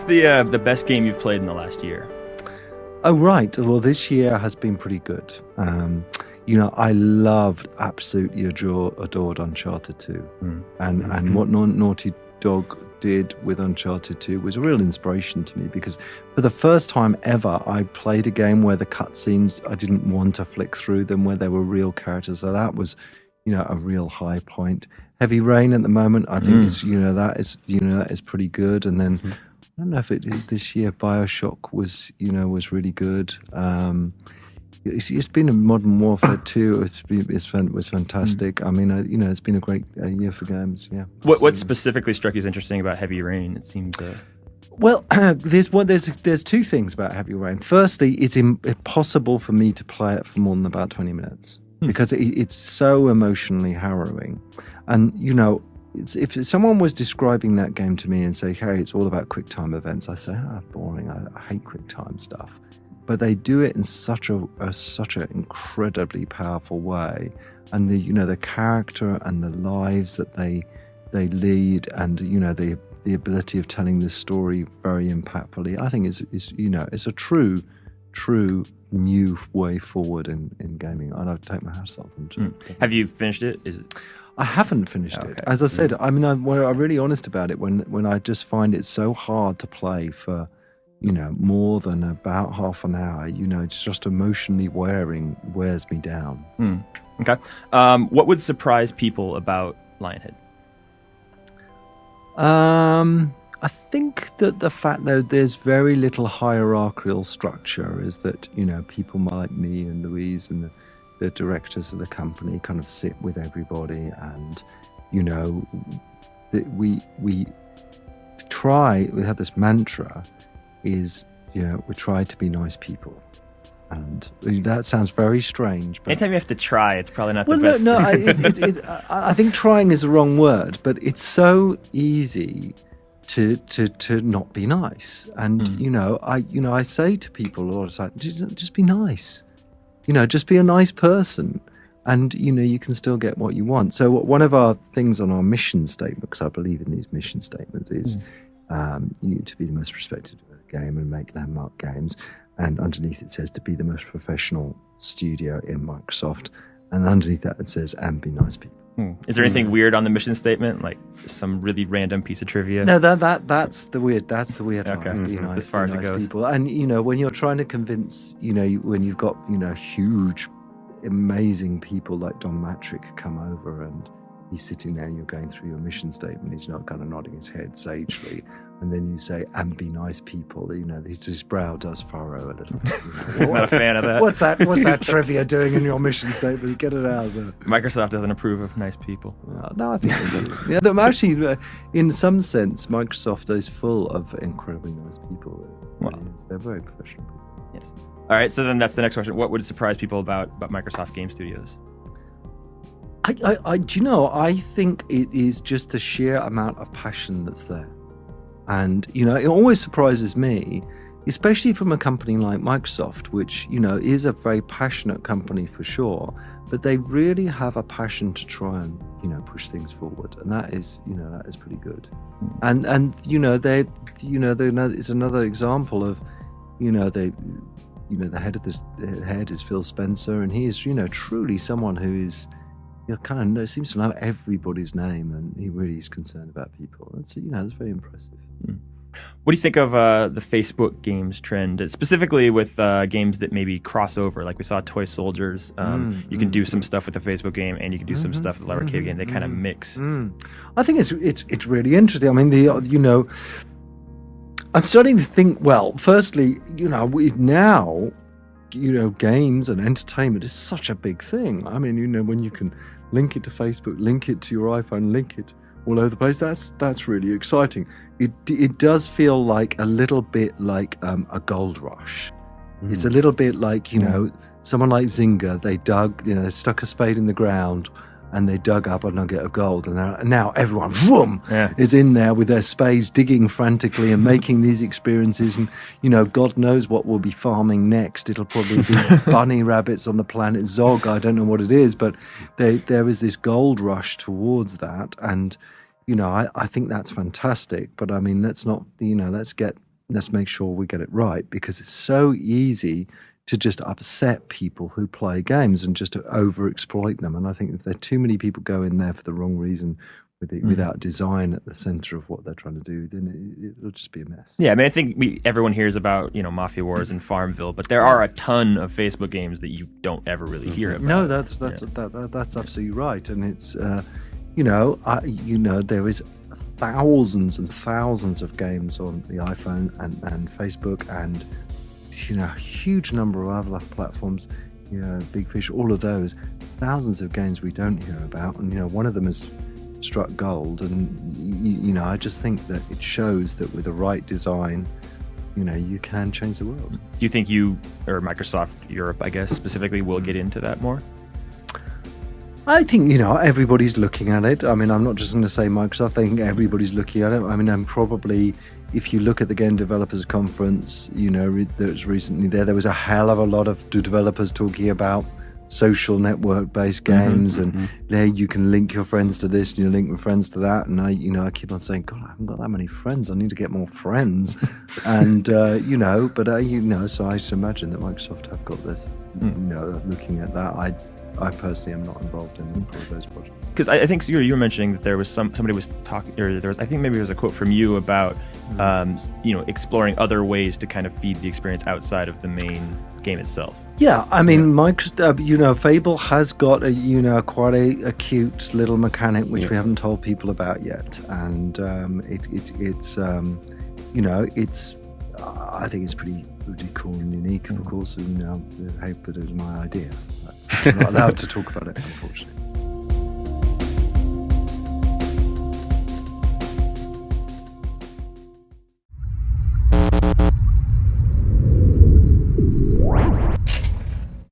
What's the best game you've played in the last year? Oh, right. Well, this year has been pretty good. I absolutely adored Uncharted 2. And what Naughty Dog did with Uncharted 2 was a real inspiration to me, because for the first time ever, I played a game where the cutscenes, I didn't want to flick through them, where they were real characters. So that was, a real high point. Heavy Rain at the moment, I think that is pretty good. And then I don't know if it is this year. BioShock was really good. It's been a Modern Warfare 2. It was fantastic. I mean, it's been a great year for games. Yeah. What specifically struck you as interesting about Heavy Rain? It seems. Well, there's two things about Heavy Rain. Firstly, it's impossible for me to play it for more than about 20 minutes because it's so emotionally harrowing. And if someone was describing that game to me and say, "Hey, it's all about QuickTime events," I say, boring. I hate QuickTime stuff. But they do it in such an incredibly powerful way, and the character and the lives that they lead, and the ability of telling this story very impactfully, I think is a true new way forward in gaming. And I'd take my hat off them to. Have you finished it? Is it? I haven't finished it. As I said, I mean, I'm really honest about it when I just find it so hard to play for more than about half an hour. It's just emotionally wears me down. Okay. What would surprise people about Lionhead? I think that the fact that there's very little hierarchical structure is that, people like me and Louise and the directors of the company kind of sit with everybody, and, that we have this mantra is, we try to be nice people. And that sounds very strange. But anytime you have to try, it's probably not the best. No, I think trying is the wrong word, but it's so easy to not be nice. And I say to people all the time, just be nice. Just be a nice person, and you can still get what you want. So one of our things on our mission statement, because I believe in these mission statements, is to be the most respected game and make landmark games. And underneath it says to be the most professional studio in Microsoft. And underneath that it says, and be nice people. Is there anything weird on the mission statement, like some really random piece of trivia? No, that's the weird. That's the weird. Okay, part, as far as it goes. People. And when you're trying to convince, when you've got huge, amazing people like Don Matrick come over, and he's sitting there, and you're going through your mission statement. He's not kind of nodding his head sagely. And then you say, and be nice people. His brow does furrow a little bit. He's not a fan of that. What's that trivia doing in your mission statement? Get it out of there. Microsoft doesn't approve of nice people. No, I think they do. Yeah, actually, in some sense, Microsoft is full of incredibly nice people. They're very professional people. Yes. All right, so then that's the next question. What would surprise people about Microsoft Game Studios? I think it is just the sheer amount of passion that's there. And, it always surprises me, especially from a company like Microsoft, which, is a very passionate company for sure, but they really have a passion to try and, push things forward. And that is pretty good. And it's another example of, the head is Phil Spencer, and he is, truly someone who is, seems to know everybody's name, and he really is concerned about people. That's very impressive. What do you think of the Facebook games trend, specifically with games that maybe cross over? Like we saw Toy Soldiers. You can do some stuff with the Facebook game, and you can do some stuff with the arcade game. They kind of mix. I think it's really interesting. I mean, I'm starting to think. Well, firstly, now, games and entertainment is such a big thing. I mean, when you can link it to Facebook, link it to your iPhone, link it all over the place, that's really exciting. It does feel like a little bit like a gold rush. It's a little bit like, someone like Zynga, they stuck a spade in the ground and they dug up a nugget of gold, and now everyone is in there with their spades digging frantically and making these experiences, and God knows what we'll be farming next. It'll probably be bunny rabbits on the planet Zog. I don't know what it is, but there is this gold rush towards that, and I think that's fantastic. But I mean, let's not let's get let's make sure we get it right, because it's so easy to just upset people who play games and just to overexploit them. And I think if there are too many people go in there for the wrong reason, without design at the center of what they're trying to do, then it'll just be a mess. Yeah, I mean, I think everyone hears about Mafia Wars and Farmville, but there are a ton of Facebook games that you don't ever really hear about. No, that's absolutely right, and it's there is thousands and thousands of games on the iPhone and Facebook, and a huge number of other platforms. Big Fish, all of those, thousands of games we don't hear about, and one of them is struck gold, and I just think that it shows that with the right design, you can change the world. Do you think you or Microsoft Europe, I guess specifically, will get into that more? I think everybody's looking at it. I mean, I'm not just going to say Microsoft. I think everybody's looking at it. I mean, I'm probably, if you look at the Game Developers Conference, that's recently there was a hell of a lot of developers talking about social network-based games, and there you can link your friends to this, and you link your friends to that, and I keep on saying, God, I haven't got that many friends. I need to get more friends, and so I should imagine that Microsoft have got this, looking at that. I personally am not involved in any of those projects. Because I think you were mentioning that there was somebody was talking, or there was, I think maybe there was a quote from you about exploring other ways to kind of feed the experience outside of the main game itself. Yeah, I mean, Fable has got a quite a cute little mechanic which we haven't told people about yet, and it's I think it's pretty cool and unique, of course, and But it was my idea. I'm not allowed to talk about it, unfortunately.